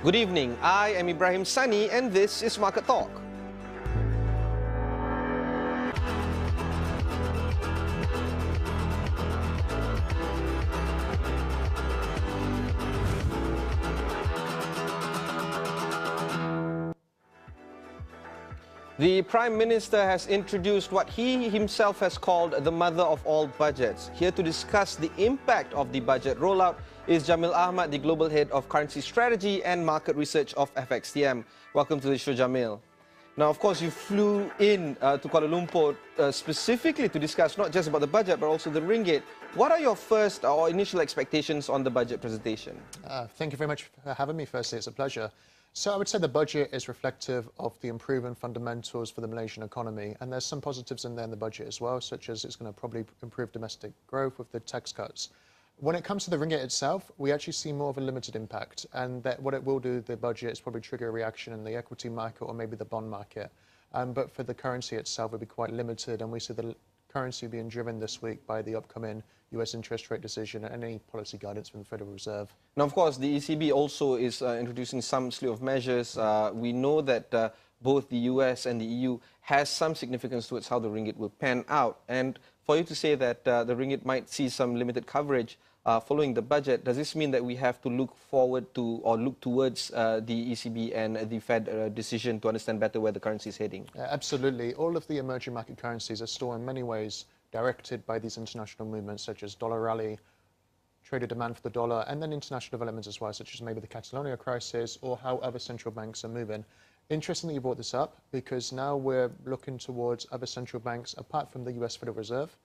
Good evening, I am Ibrahim Sani and this is Market Talk. The Prime Minister has introduced what he himself has called the mother of all budgets. Here to discuss the impact of the budget rollout is Jameel Ahmad, the Global Head of Currency Strategy and Market Research of FXTM. Welcome to the show, Jameel. Now, of course, you flew in to Kuala Lumpur specifically to discuss not just about the budget, but also the ringgit. What are your first or initial expectations on the budget presentation? Thank you very much for having me. Firstly, it's a pleasure. So I would say the budget is reflective of the improving fundamentals for the Malaysian economy. And there's some positives in there in the budget as well, such as it's going to probably improve domestic growth with the tax cuts. When it comes to the ringgit itself, we actually see more of a limited impact. And that what it will do, the budget, is probably trigger a reaction in the equity market or maybe the bond market. But for the currency itself, it will be quite limited. And we see the currency being driven this week by the upcoming US interest rate decision and any policy guidance from the Federal Reserve. Now, of course, the ECB also is introducing some slew of measures. We know that both the US and the EU has some significance towards how the ringgit will pan out. And for you to say that the ringgit might see some limited coverage following the budget, does this mean that we have to look forward to or look towards the ECB and the Fed decision to understand better where the currency is heading? Absolutely. All of the emerging market currencies are still in many ways directed by these international movements such as dollar rally, trader demand for the dollar, and then international developments as well, such as maybe the Catalonia crisis or how other central banks are moving. Interestingly, you brought this up because now we're looking towards other central banks, apart from the US Federal Reserve,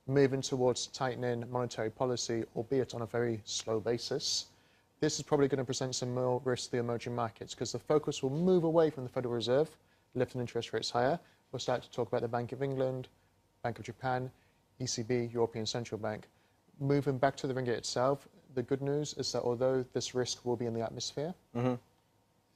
moving towards tightening monetary policy, albeit on a very slow basis. This is probably going to present some more risk to the emerging markets because the focus will move away from the Federal Reserve, lifting interest rates higher. We'll start to talk about the Bank of England, Bank of Japan, ECB, European Central Bank. Moving back to the ringgit itself, the good news is that although this risk will be in the atmosphere,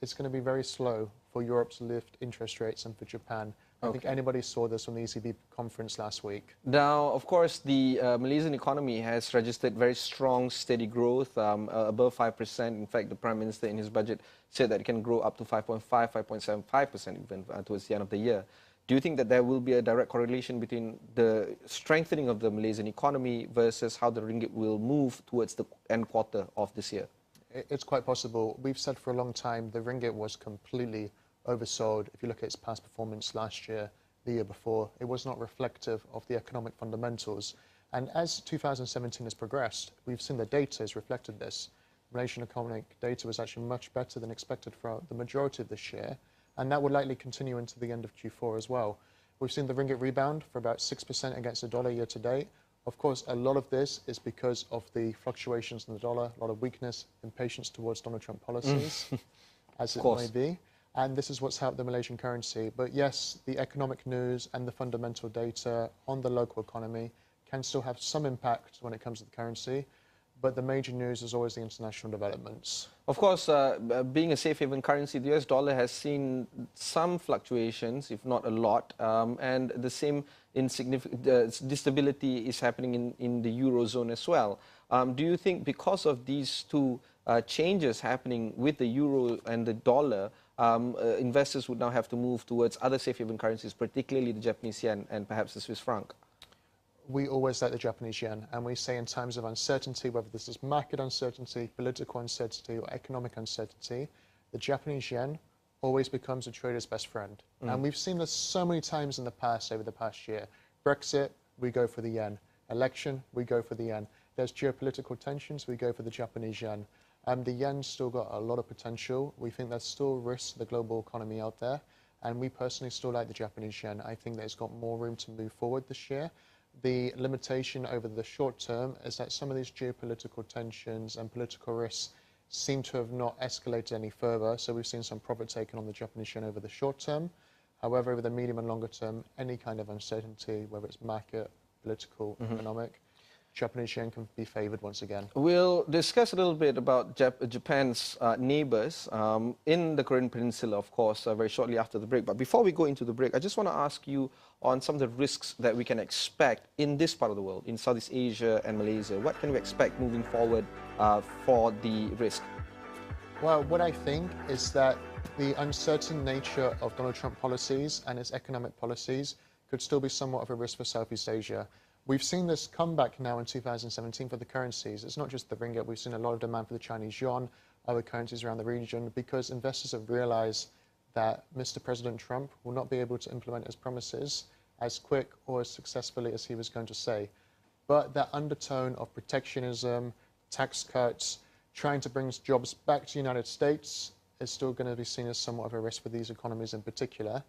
it's going to be very slow for Europe to lift interest rates and for Japan. I think anybody saw this on the ECB conference last week. Now, of course, the Malaysian economy has registered very strong, steady growth, above 5%. In fact, the Prime Minister in his budget said that it can grow up to 5.5, 5.75% even towards the end of the year. Do you think that there will be a direct correlation between the strengthening of the Malaysian economy versus how the ringgit will move towards the end quarter of this year? It's quite possible. We've said for a long time the ringgit was completely oversold. If you look at its past performance last year, the year before, it was not reflective of the economic fundamentals. And as 2017 has progressed, we've seen the data has reflected this. Malaysian economic data was actually much better than expected for the majority of this year. And that will likely continue into the end of Q4 as well. We've seen the ringgit rebound for about 6% against the dollar year to date. Of course, a lot of this is because of the fluctuations in the dollar, a lot of weakness, impatience towards Donald Trump policies, as it may be. And this is what's helped the Malaysian currency. But yes, the economic news and the fundamental data on the local economy can still have some impact when it comes to the currency. But the major news is always the international developments. Of course, being a safe haven currency, the US dollar has seen some fluctuations, if not a lot, and the same instability is happening in the Eurozone as well. Do you think because of these two changes happening with the euro and the dollar, investors would now have to move towards other safe haven currencies, particularly the Japanese yen and perhaps the Swiss franc? We always like the Japanese yen, and we say in times of uncertainty, whether this is market uncertainty, political uncertainty, or economic uncertainty, the Japanese yen always becomes a trader's best friend. And we've seen this so many times in the past, over the past year. Brexit, we go for the yen. Election, we go for the yen. There's geopolitical tensions, we go for the Japanese yen. The yen's still got a lot of potential. We think there's still risks to the global economy out there, and we personally still like the Japanese yen. I think that it's got more room to move forward this year. The limitation over the short term is that some of these geopolitical tensions and political risks seem to have not escalated any further. So we've seen some profit taken on the Japanese yen over the short term. However, over the medium and longer term, any kind of uncertainty, whether it's market, political, economic, Japanese yen can be favored once again. We'll discuss a little bit about Japan's neighbors in the Korean Peninsula, of course, very shortly after the break. But before we go into the break, I just want to ask you on some of the risks that we can expect in this part of the world, in Southeast Asia and Malaysia. What can we expect moving forward for the risk? Well, what I think is that the uncertain nature of Donald Trump policies and his economic policies could still be somewhat of a risk for Southeast Asia. We've seen this comeback now in 2017 for the currencies. It's not just the ringgit. We've seen a lot of demand for the Chinese yuan, other currencies around the region, because investors have realized that Mr. President Trump will not be able to implement his promises as quick or as successfully as he was going to say. But that undertone of protectionism, tax cuts, trying to bring jobs back to the United States is still going to be seen as somewhat of a risk for these economies in particular.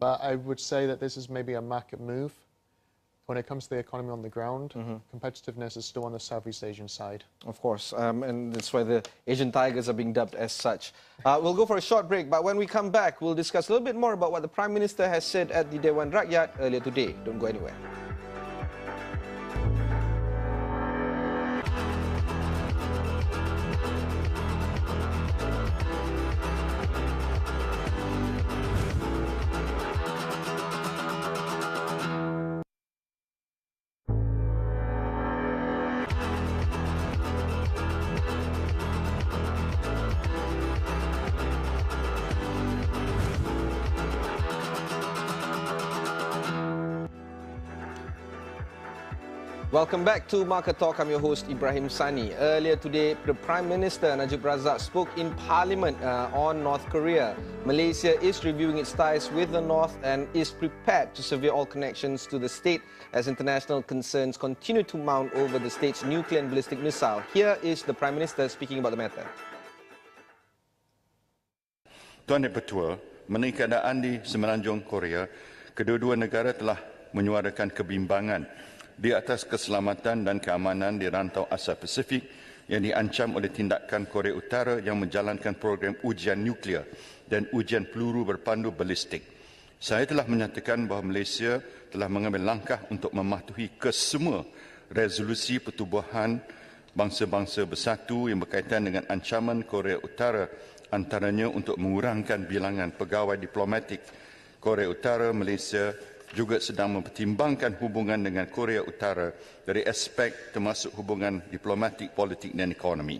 But I would say that this is maybe a market move. When it comes to the economy on the ground, competitiveness is still on the Southeast Asian side. Of course, and that's why the Asian tigers are being dubbed as such. We'll go for a short break, but when we come back, we'll discuss a little bit more about what the Prime Minister has said at the Dewan Rakyat earlier today. Don't go anywhere. Welcome back to Market Talk. I'm your host, Ibrahim Sani. Earlier today, the Prime Minister, Najib Razak, spoke in Parliament on North Korea. Malaysia is reviewing its ties with the North and is prepared to sever all connections to the state as international concerns continue to mount over the state's nuclear and ballistic missile. Here is the Prime Minister speaking about the matter. Tuan Yang Pertua, mengenai keadaan di semenanjung Korea, kedua-dua negara telah menyuarakan kebimbangan di atas keselamatan dan keamanan di rantau Asia Pasifik yang diancam oleh tindakan Korea Utara yang menjalankan program ujian nuklear dan ujian peluru berpandu balistik. Saya telah menyatakan bahawa Malaysia telah mengambil langkah untuk mematuhi kesemua resolusi pertubuhan bangsa-bangsa bersatu yang berkaitan dengan ancaman Korea Utara, antaranya untuk mengurangkan bilangan pegawai diplomatik Korea Utara. Malaysia juga sedang mempertimbangkan hubungan dengan Korea Utara dari aspek termasuk hubungan diplomatik, politik dan ekonomi.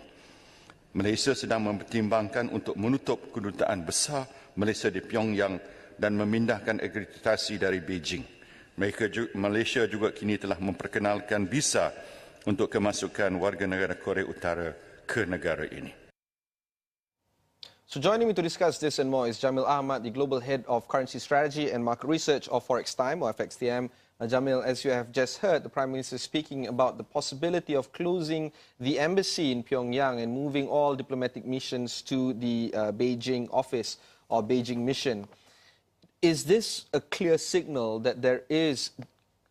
Malaysia sedang mempertimbangkan untuk menutup kedutaan besar Malaysia di Pyongyang dan memindahkan akreditasi dari Beijing. Malaysia juga kini telah memperkenalkan visa untuk kemasukan warga negara Korea Utara ke negara ini. So joining me to discuss this and more is Jameel Ahmad, the Global Head of Currency Strategy and Market Research of ForexTime, or FXTM. Jameel, as you have just heard, the Prime Minister speaking about the possibility of closing the embassy in Pyongyang and moving all diplomatic missions to the Beijing office or Beijing mission. Is this a clear signal that there is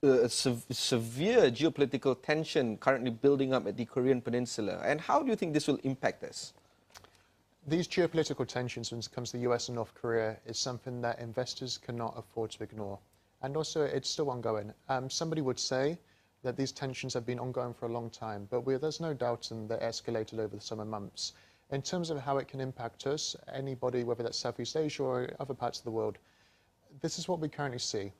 a severe geopolitical tension currently building up at the Korean Peninsula? And how do you think this will impact us? These geopolitical tensions when it comes to the US and North Korea is something that investors cannot afford to ignore. And also, it's still ongoing. Somebody would say that these tensions have been ongoing for a long time, but there's no doubt that they escalated over the summer months. In terms of how it can impact us, anybody, whether that's Southeast Asia or other parts of the world, this is what we currently see.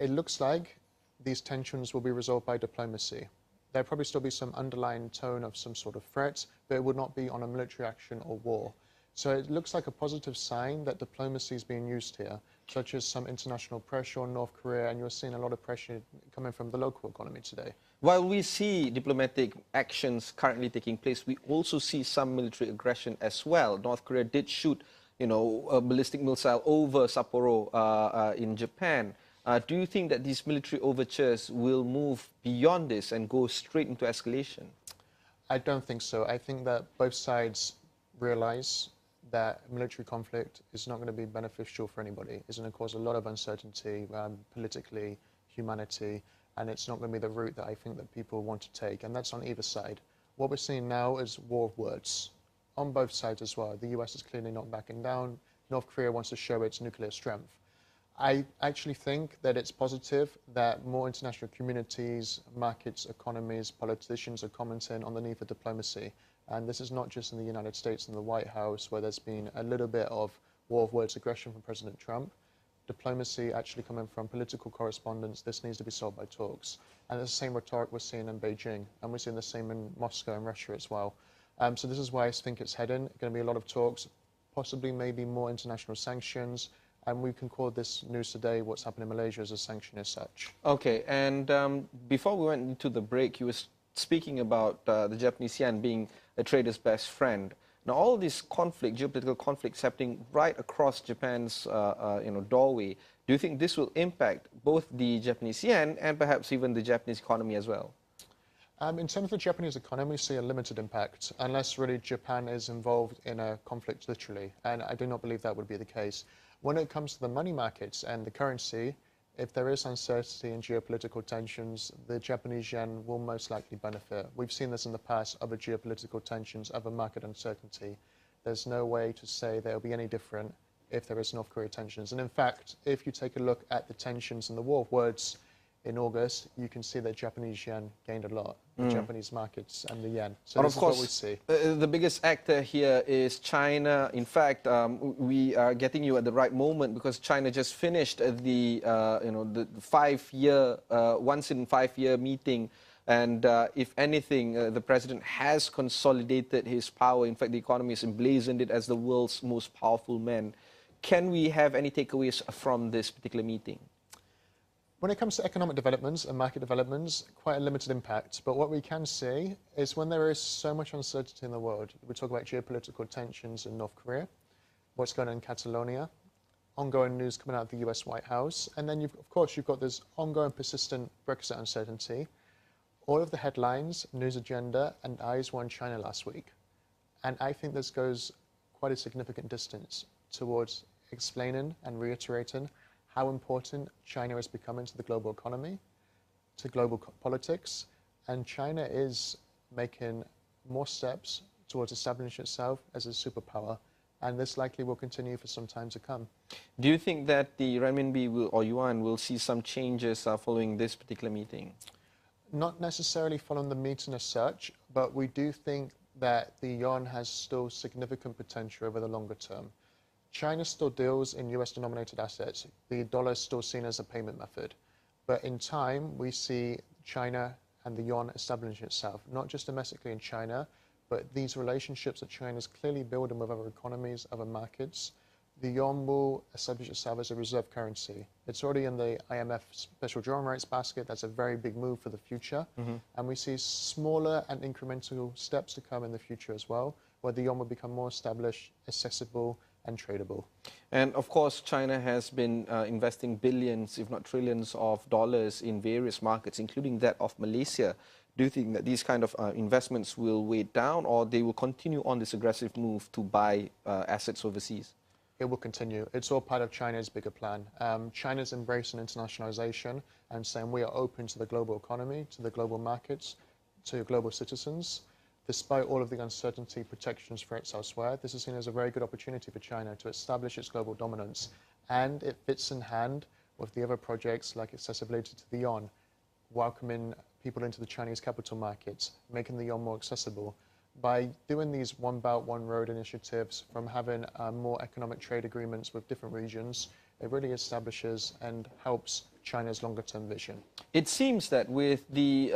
It looks like these tensions will be resolved by diplomacy. There'll probably still be some underlying tone of some sort of threat, but it would not be on a military action or war. So it looks like a positive sign that diplomacy is being used here, such as some international pressure on North Korea, and you're seeing a lot of pressure coming from the local economy today. While we see diplomatic actions currently taking place, we also see some military aggression as well. North Korea did shoot, a ballistic missile over Sapporo in Japan. Do you think that these military overtures will move beyond this and go straight into escalation? I don't think so. I think that both sides realize that military conflict is not going to be beneficial for anybody. It's going to cause a lot of uncertainty politically, humanity, and it's not going to be the route that I think that people want to take, and that's on either side. What we're seeing now is war of words on both sides as well. The US is clearly not backing down. North Korea wants to show its nuclear strength. I actually think that it's positive that more international communities, markets, economies, politicians are commenting on the need for diplomacy. And this is not just in the United States and the White House, where there's been a little bit of war of words aggression from President Trump. Diplomacy actually coming from political correspondence, this needs to be solved by talks. And the same rhetoric we're seeing in Beijing, and we're seeing the same in Moscow and Russia as well. So this is why I think it's heading. Going to be a lot of talks, possibly maybe more international sanctions. And we can call this news today, what's happened in Malaysia, as a sanction as such. Okay, and before we went into the break, you were speaking about the Japanese yen being a trader's best friend. Now, all this conflict, geopolitical conflicts happening right across Japan's doorway, do you think this will impact both the Japanese yen and perhaps even the Japanese economy as well? In terms of the Japanese economy, we see a limited impact, unless really Japan is involved in a conflict literally, and I do not believe that would be the case. When it comes to the money markets and the currency, if there is uncertainty and geopolitical tensions, the Japanese yen will most likely benefit. We've seen this in the past, other geopolitical tensions, other market uncertainty. There's no way to say there will be any different if there is North Korea tensions. And in fact, if you take a look at the tensions in the war of words in August, you can see that Japanese yen gained a lot, the Japanese markets and the yen. So this is what we see. The biggest actor here is China. In fact, we are getting you at the right moment because China just finished the 5-year, once in 5-year meeting. And if anything, the president has consolidated his power. In fact, the economy has emblazoned it as the world's most powerful man. Can we have any takeaways from this particular meeting? When it comes to economic developments and market developments, quite a limited impact. But what we can see is when there is so much uncertainty in the world, we talk about geopolitical tensions in North Korea, what's going on in Catalonia, ongoing news coming out of the US White House, and then, of course, you've got this ongoing persistent Brexit uncertainty. All of the headlines, news agenda, and eyes were on China last week. And I think this goes quite a significant distance towards explaining and reiterating how important China is becoming to the global economy, to global politics, and China is making more steps towards establishing itself as a superpower, and this likely will continue for some time to come. Do you think that the renminbi or yuan will see some changes following this particular meeting? Not necessarily following the meeting as such, but we do think that the yuan has still significant potential over the longer term. China still deals in US-denominated assets. The dollar is still seen as a payment method. But in time, we see China and the yuan establishing itself, not just domestically in China, but these relationships that China is clearly building with other economies, other markets. The yuan will establish itself as a reserve currency. It's already in the IMF special drawing rights basket. That's a very big move for the future. And we see smaller and incremental steps to come in the future as well, where the yuan will become more established, accessible, and tradable. And of course, China has been investing billions, if not trillions of dollars in various markets, including that of Malaysia. Do you think that these kind of investments will weigh down, or they will continue on this aggressive move to buy assets overseas? It will continue. It's all part of China's bigger plan. China's embracing internationalization and saying we are open to the global economy, to the global markets, to global citizens. Despite all of the uncertainty, protections, threats elsewhere, this is seen as a very good opportunity for China to establish its global dominance. And it fits in hand with the other projects like accessibility to the yuan, welcoming people into the Chinese capital markets, making the yuan more accessible. By doing these One Belt, One Road initiatives, from having more economic trade agreements with different regions, it really establishes and helps China's longer-term vision. It seems that with the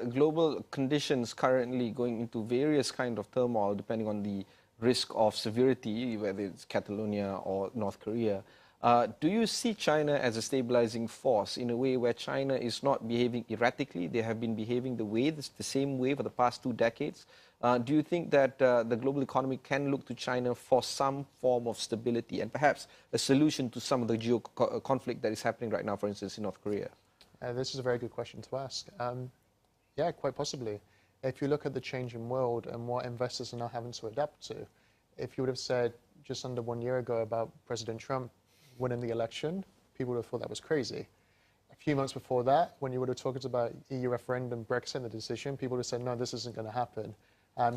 global conditions currently going into various kind of turmoil, depending on the risk of severity, whether it's Catalonia or North Korea, do you see China as a stabilizing force in a way where China is not behaving erratically? They have been behaving the same way for the past 2 decades. Do you think that the global economy can look to China for some form of stability and perhaps a solution to some of the conflict that is happening right now, for instance, in North Korea? This is a very good question to ask. Yeah, quite possibly. If you look at the changing world and what investors are now having to adapt to, if you would have said just under 1 year ago about President Trump winning the election, people would have thought that was crazy. A few months before that, when you would have talked about EU referendum, Brexit, and the decision, people would have said, no, this isn't going to happen.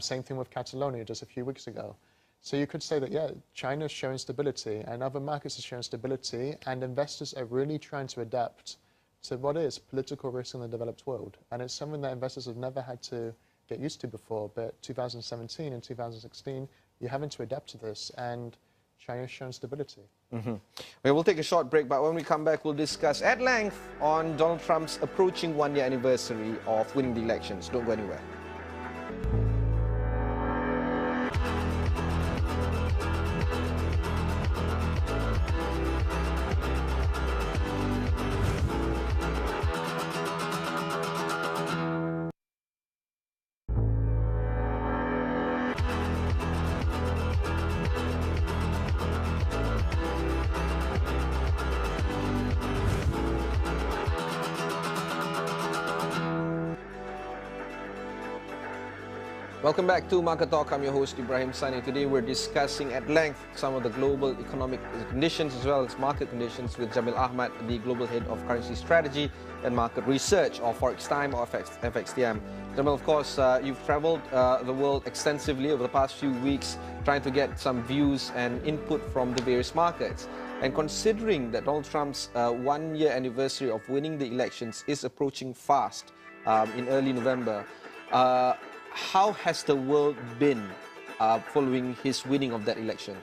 Same thing with Catalonia just a few weeks ago. So you could say that, yeah, China's showing stability and other markets are showing stability, and investors are really trying to adapt to what is political risk in the developed world. And it's something that investors have never had to get used to before, but 2017 and 2016, you're having to adapt to this, and China's shown stability. We will take a short break, but when we come back, we'll discuss at length on Donald Trump's approaching 1-year anniversary of winning the elections. Don't go anywhere. Welcome back to Market Talk. I'm your host, Ibrahim Sani. Today we're discussing at length some of the global economic conditions as well as market conditions with Jameel Ahmad, the Global Head of Currency Strategy and Market Research of ForexTime or FXTM. Jameel, of course, you've traveled the world extensively over the past few weeks trying to get some views and input from the various markets. And considering that Donald Trump's one-year anniversary of winning the elections is approaching fast in early November, how has the world been following his winning of that election?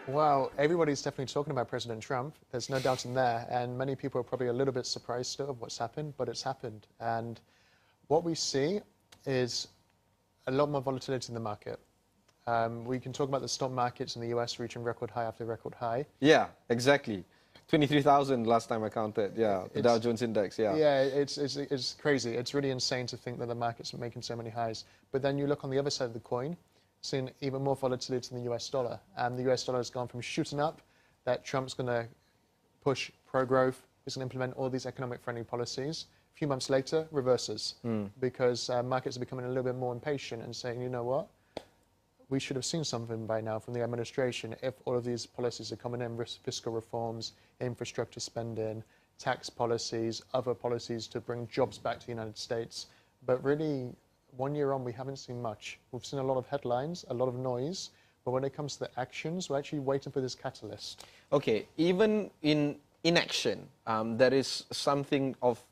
Well, everybody's definitely talking about President Trump. There's no doubt in there. And many people are probably a little bit surprised still of what's happened, but it's happened. And what we see is a lot more volatility in the market. We can talk about the stock markets in the US reaching record high after record high. Yeah, exactly. 23,000 last time I counted, yeah, the Dow Jones Index, yeah. Yeah, it's crazy. It's really insane to think that the markets are making so many highs. But then you look on the other side of the coin, seeing even more volatility in the US dollar. And the US dollar has gone from shooting up, that Trump's going to push pro-growth, he's going to implement all these economic-friendly policies. A few months later, reverses, because markets are becoming a little bit more impatient and saying, you know what? We should have seen something by now from the administration if all of these policies are coming in, fiscal reforms, infrastructure spending, tax policies, other policies to bring jobs back to the United States. But really, 1 year on, we haven't seen much. We've seen a lot of headlines, a lot of noise, but when it comes to the actions, we're actually waiting for this catalyst. Okay, even in inaction, there is something of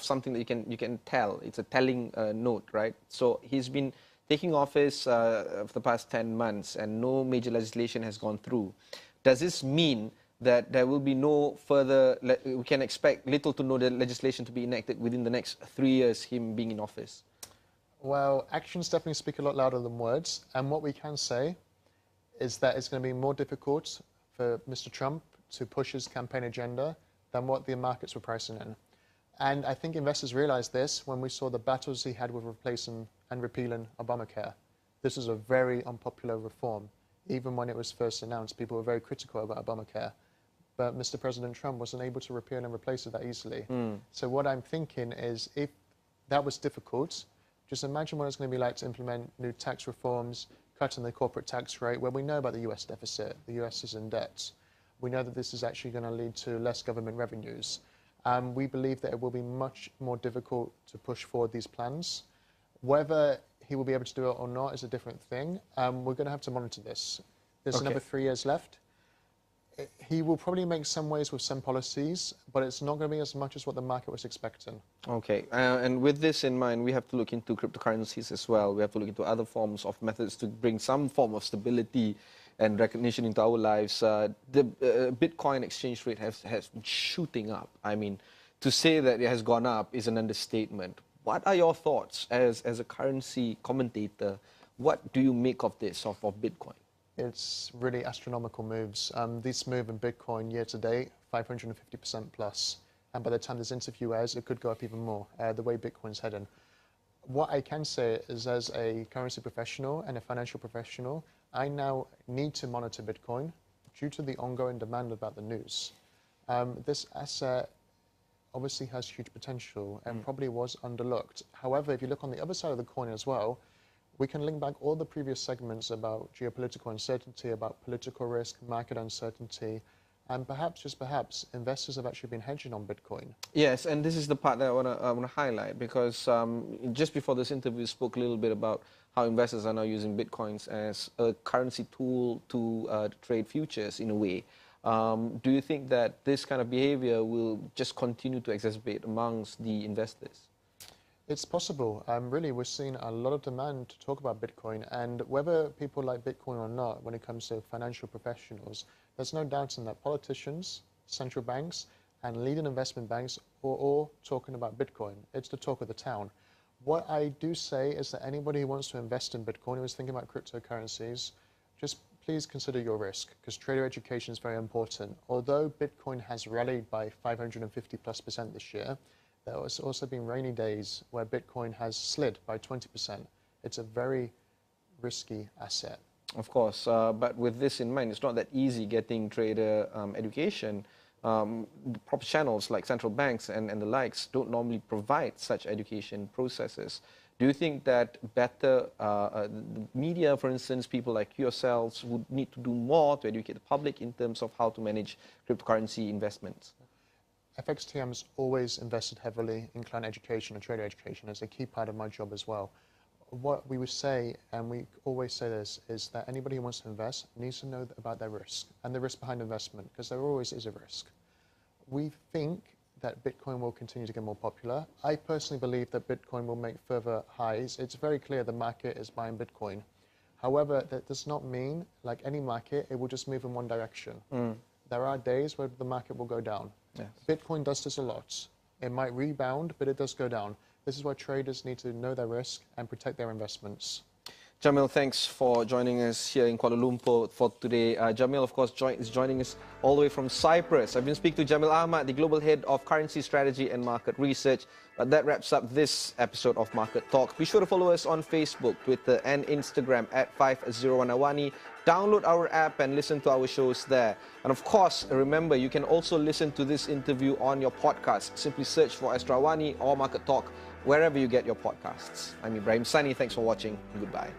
something that you can tell. It's a telling note, right? So he's been taking office for the past 10 months and no major legislation has gone through. Does this mean that there will be no further, we can expect little to no legislation to be enacted within the next 3 years, him being in office? Well, actions definitely speak a lot louder than words. And what we can say is that it's going to be more difficult for Mr. Trump to push his campaign agenda than what the markets were pricing in. And I think investors realized this when we saw the battles he had with replacing and repealing Obamacare. This is a very unpopular reform. Even when it was first announced, people were very critical about Obamacare. But Mr. President Trump wasn't able to repeal and replace it that easily. So what I'm thinking is if that was difficult, just imagine what it's going to be like to implement new tax reforms, cutting the corporate tax rate, where we know about the US deficit, the US is in debt. We know that this is actually going to lead to less government revenues. We believe that it will be much more difficult to push forward these plans. Whether he will be able to do it or not is a different thing. We're going to have to monitor this. There's another 3 years left. He will probably make some waves with some policies, but it's not going to be as much as what the market was expecting. Okay, and with this in mind, we have to look into cryptocurrencies as well. We have to look into other forms of methods to bring some form of stability and recognition into our lives. The Bitcoin exchange rate has been shooting up. I mean, to say that it has gone up is an understatement. What are your thoughts as a currency commentator? What do you make of this, of Bitcoin? It's really astronomical moves. This move in Bitcoin year to date, 550% plus. And by the time this interview airs, it could go up even more, the way Bitcoin's heading. What I can say is as a currency professional and a financial professional, I now need to monitor Bitcoin due to the ongoing demand about the news. This asset obviously has huge potential and probably was underlooked. However, if you look on the other side of the coin as well, we can link back all the previous segments about geopolitical uncertainty, about political risk, market uncertainty, and perhaps, just perhaps, investors have actually been hedging on Bitcoin. Yes, and this is the part that I want to highlight because just before this interview, we spoke a little bit about how investors are now using Bitcoins as a currency tool to trade futures in a way. Do you think that this kind of behavior will just continue to exacerbate amongst the investors? It's possible. Really, we're seeing a lot of demand to talk about Bitcoin, and whether people like Bitcoin or not, when it comes to financial professionals, there's no doubt in that politicians, central banks, and leading investment banks are all talking about Bitcoin. It's the talk of the town. What I do say is that anybody who wants to invest in Bitcoin, who is thinking about cryptocurrencies, just please consider your risk, because trader education is very important. Although Bitcoin has rallied by 550+% this year, there has also been rainy days where Bitcoin has slid by 20%. It's a very risky asset. Of course, but with this in mind, it's not that easy getting trader education. The proper channels like central banks and the likes don't normally provide such education processes. Do you think that better the media, for instance, people like yourselves, would need to do more to educate the public in terms of how to manage cryptocurrency investments? FXTM has always invested heavily in client education and trader education as a key part of my job as well. What we would say, and we always say this, is that anybody who wants to invest needs to know about their risk and the risk behind investment, because there always is a risk. We think that Bitcoin will continue to get more popular. I personally believe that Bitcoin will make further highs. It's very clear the market is buying Bitcoin. However, that does not mean, like any market, it will just move in one direction. There are days where the market will go down. Yes. Bitcoin does this a lot. It might rebound, but it does go down. This is why traders need to know their risk and protect their investments. Jameel, thanks for joining us here in Kuala Lumpur for today. Jameel, of course, is joining us all the way from Cyprus. I've been speaking to Jameel Ahmad, the Global Head of Currency Strategy and Market Research. But that wraps up this episode of Market Talk. Be sure to follow us on Facebook, Twitter and Instagram at 501awani. Download our app and listen to our shows there. And of course, remember, you can also listen to this interview on your podcast. Simply search for Astrawani or Market Talk wherever you get your podcasts. I'm Ibrahim Sani. Thanks for watching. Goodbye.